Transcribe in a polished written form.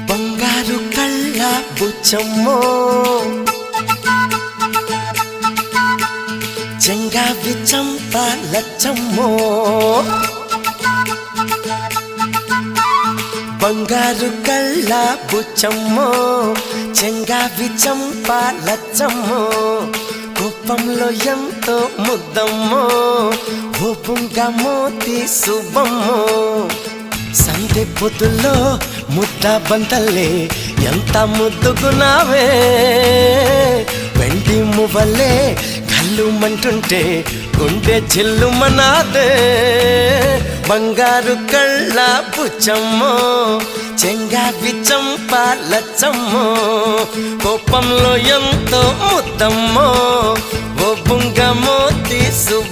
బంగారు కళ్ళ బుచ్చమ్మో చెంగావి చంప లచ్చమ్మో బంగారు కళ్ళ బుచ్చమ్మో చెంగావి చంప లచ్చమ్మో కోపంలో ఎంతో ముద్దమ్మో ఓపుంగా మోతి శుభమ్మో సంధి పొద్దుల్లో ముద్ద బంతల్లే ఎంత ముద్దుకున్నావే వెండి మువ్వలే కళ్ళు మంటుంటే గుండె చిల్లుమనాదే బంగారు కళ్ళ బుచ్చమ్మో చెంగావి చంప లచ్చమ్మో కోపంలో ఎంతో ముద్దమ్మో ఓ బుంగ మోతి శుభ